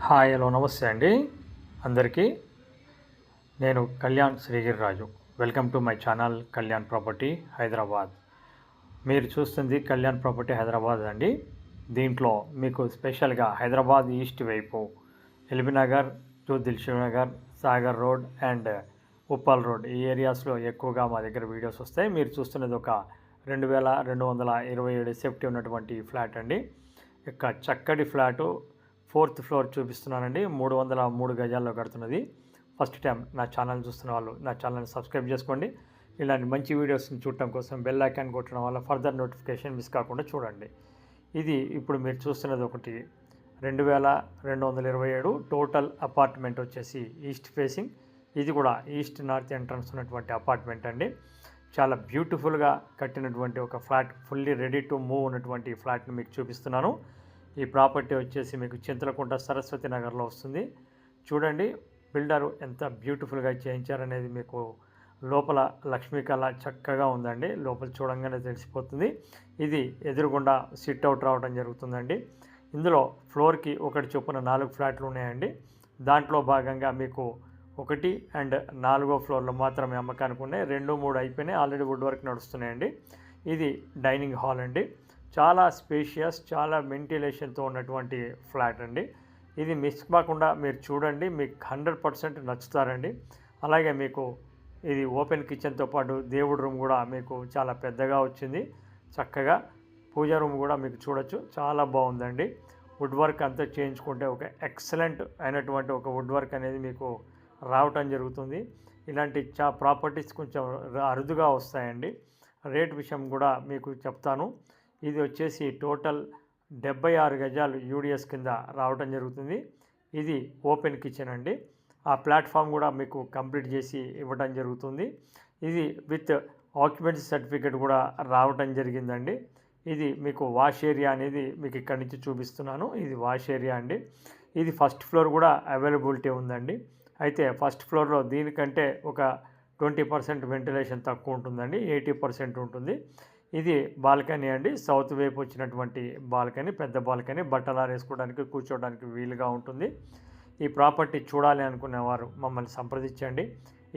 Hi hello నమస్తే అండి అందరికీ. నేను Kalyan Srigiriraju. Welcome to my channel Kalyan property Hyderabad. మీరు చూస్తుంది కళ్యాణ్ ప్రాపర్టీ హైదరాబాద్ అండి. దీంట్లో మీకు స్పెషల్గా హైదరాబాద్ ఈస్ట్ వైపు LB Nagar to Dilsukh Nagar, Sagar road and Uppal road ఈ ఏరియాస్లో ఎక్కువగా మా దగ్గర వీడియోస్ వస్తాయి. మీరు చూస్తున్నది ఒక 2227 సేఫ్టీ ఉన్నటువంటి ఫ్లాట్ అండి. ఇక చక్కటి ఫ్లాటు 4th ఫ్లోర్ చూపిస్తున్నానండి. 303 గజాల్లో కడుతున్నది. ఫస్ట్ టైం నా ఛానల్ చూస్తున్న వాళ్ళు నా ఛానల్ని సబ్స్క్రైబ్ చేసుకోండి. ఇలాంటి మంచి వీడియోస్ని చూడటం కోసం బెల్ ఐకాన్ కొట్టడం వల్ల ఫర్దర్ నోటిఫికేషన్ మిస్ కాకుండా చూడండి. ఇది ఇప్పుడు మీరు చూస్తున్నది ఒకటి 2227 టోటల్ అపార్ట్మెంట్ వచ్చేసి ఈస్ట్ ఫేసింగ్. ఇది కూడా ఈస్ట్ నార్త్ ఎంట్రన్స్ ఉన్నటువంటి అపార్ట్మెంట్ అండి. చాలా బ్యూటిఫుల్గా కట్టినటువంటి ఒక flat, fully ready to move ఉన్నటువంటి ఫ్లాట్ని మీకు చూపిస్తున్నాను. ఈ ప్రాపర్టీ వచ్చేసి మీకు చింతలకుంట సరస్వతి నగర్లో వస్తుంది. చూడండి బిల్డరు ఎంత బ్యూటిఫుల్గా చేయించారనేది మీకు లోపల లక్ష్మీకళ చక్కగా ఉందండి. లోపల చూడంగానే తెలిసిపోతుంది. ఇది ఎదురుగుండా సిట్ అవుట్ రావడం జరుగుతుందండి. ఇందులో ఫ్లోర్కి ఒకటి చొప్పున 4 ఫ్లాట్లు ఉన్నాయండి. దాంట్లో భాగంగా మీకు 1 అండ్ 4వ ఫ్లోర్లో మాత్రమే అమ్మకానికి ఉన్నాయి. 2, 3 అయిపోయినాయి, ఆల్రెడీ వుడ్ వర్క్ నడుస్తున్నాయండి. ఇది డైనింగ్ హాల్ అండి. చాలా స్పేషియస్, చాలా వెంటిలేషన్తో ఉన్నటువంటి ఫ్లాట్ అండి. ఇది మిస్ కాకుండా మీరు చూడండి, మీకు 100% నచ్చుతారండి. అలాగే మీకు ఇది ఓపెన్ కిచెన్తో పాటు దేవుడి రూమ్ కూడా మీకు చాలా పెద్దగా వచ్చింది. చక్కగా పూజా రూమ్ కూడా మీకు చూడొచ్చు, చాలా బాగుందండి. వుడ్ వర్క్ అంతా చేయించుకుంటే ఒక ఎక్సలెంట్ అయినటువంటి ఒక వుడ్ వర్క్ అనేది మీకు రావటం జరుగుతుంది. ఇలాంటి ప్రాపర్టీస్ కొంచెం అరుదుగా వస్తాయండి. రేట్ విషయం కూడా మీకు చెప్తాను. ఇది వచ్చేసి టోటల్ 76 గజాలు యూడిఎస్ కింద రావడం జరుగుతుంది. ఇది ఓపెన్ కిచెన్ అండి. ఆ ప్లాట్ఫామ్ కూడా మీకు కంప్లీట్ చేసి ఇవ్వడం జరుగుతుంది. ఇది విత్ ఆక్యుపెన్సీ సర్టిఫికేట్ కూడా రావడం జరిగిందండి. ఇది మీకు వాష్ ఏరియా అనేది మీకు ఇక్కడి నుంచి చూపిస్తున్నాను. ఇది వాష్ ఏరియా అండి. ఇది ఫస్ట్ ఫ్లోర్ కూడా అవైలబిలిటీ ఉందండి. అయితే ఫస్ట్ ఫ్లోర్లో దీనికంటే ఒక 20% వెంటిలేషన్ తక్కువ ఉంటుందండి, 80% ఉంటుంది. ఇది బాల్కనీ అండి. సౌత్ వైపు వచ్చినటువంటి బాల్కనీ, పెద్ద బాల్కనీ, బట్టలు ఆరేసుకోవడానికి కూర్చోవడానికి వీలుగా ఉంటుంది. ఈ ప్రాపర్టీ చూడాలి అనుకునేవారు మమ్మల్ని సంప్రదించండి.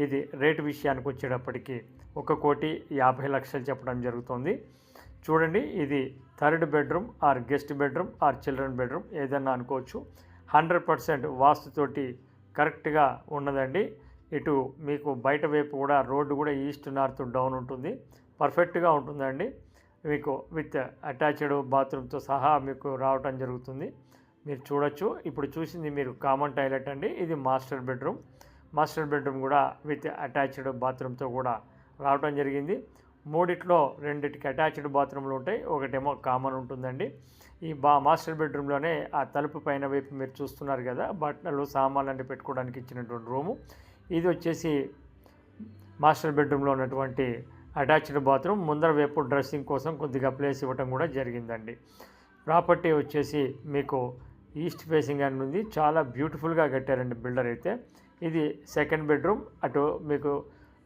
ఇది రేటు విషయానికి వచ్చేటప్పటికి 1,50,00,000 చెప్పడం జరుగుతుంది. చూడండి, ఇది 3rd bedroom are guest bedroom are children bedroom ఏదన్నా అనుకోవచ్చు. 100% వాస్తుతోటి కరెక్ట్గా ఉన్నదండి. ఇటు మీకు బయట వైపు కూడా రోడ్డు కూడా ఈస్ట్ నార్త్ డౌన్ ఉంటుంది. పర్ఫెక్ట్గా ఉంటుందండి. మీకు విత్ అటాచ్డ్ బాత్రూమ్తో సహా మీకు రావటం జరుగుతుంది. మీరు చూడొచ్చు. ఇప్పుడు చూసింది మీరు కామన్ టాయిలెట్ అండి. ఇది మాస్టర్ బెడ్రూమ్. మాస్టర్ బెడ్రూమ్ కూడా విత్ అటాచ్డ్ బాత్రూమ్తో కూడా రావటం జరిగింది. 3టిలో 2టికి అటాచ్డ్ బాత్రూమ్లు ఉంటాయి, ఒకటేమో కామన్ ఉంటుందండి. ఈ మాస్టర్ బెడ్రూమ్లోనే ఆ తలుపు పైన వైపు మీరు చూస్తున్నారు కదా, బట్టలు సామాన్లు అన్ని పెట్టుకోవడానికి ఇచ్చినటువంటి రూము. ఇది వచ్చేసి మాస్టర్ బెడ్రూమ్లో ఉన్నటువంటి అటాచ్డ్ బాత్రూమ్. ముందర వైపు డ్రెస్సింగ్ కోసం కొద్దిగా ప్లేస్ ఇవ్వటం కూడా జరిగిందండి. ప్రాపర్టీ వచ్చేసి మీకు ఈస్ట్ ఫేసింగ్ అని ఉంది. చాలా బ్యూటిఫుల్గా కట్టారండి బిల్డర్ అయితే. ఇది 2nd బెడ్రూమ్. అటు మీకు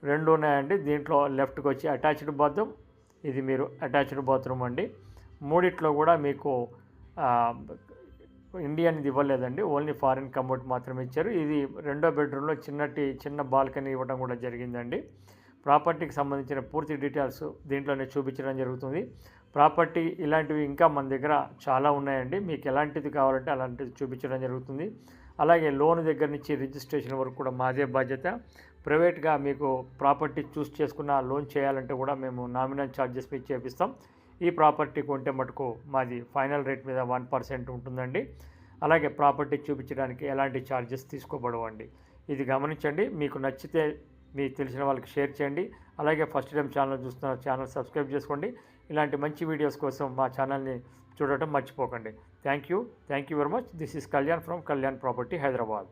2 ఉన్నాయండి. దీంట్లో లెఫ్ట్కి వచ్చి అటాచ్డ్ బాత్రూమ్, ఇది మీరు అటాచ్డ్ బాత్రూమ్ అండి. 3టిలో కూడా మీకు ఇండియన్ ఇది ఇవ్వలేదండి, ఓన్లీ ఫారిన్ కమోడ్ మాత్రమే ఇచ్చారు. ఇది 2వ బెడ్రూమ్లో చిన్న బాల్కనీ ఇవ్వడం కూడా జరిగిందండి. ప్రాపర్టీకి సంబంధించిన పూర్తి డీటెయిల్స్ దీంట్లోనే చూపించడం జరుగుతుంది. ప్రాపర్టీ ఇలాంటివి ఇంకా మన దగ్గర చాలా ఉన్నాయండి. మీకు ఎలాంటిది కావాలంటే అలాంటిది చూపించడం జరుగుతుంది. అలాగే లోన్ దగ్గర నుంచి రిజిస్ట్రేషన్ వరకు కూడా మాదే బాధ్యత. ప్రైవేట్గా మీకు ప్రాపర్టీ చూస్ చేసుకున్న లోన్ చేయాలంటే కూడా మేము నామినల్ ఛార్జెస్ పే చేపిస్తాం. ఈ ప్రాపర్టీ కొంటే మటుకు మాది ఫైనల్ రేట్ మీద 1% ఉంటుందండి. అలాగే ప్రాపర్టీ చూపించడానికి ఎలాంటి ఛార్జెస్ తీసుకోబడవండి. ఇది గమనించండి. మీకు నచ్చితే మీ తెలిసిన వాళ్ళకి షేర్ చేయండి. అలాగే ఫస్ట్ టైం ఛానల్ చూస్తున్న ఛానల్ సబ్స్క్రైబ్ చేసుకోండి. ఇలాంటి మంచి వీడియోస్ కోసం మా ఛానల్ని చూడటం మర్చిపోకండి. Thank you very much. This is Kalyan from Kalyan property Hyderabad.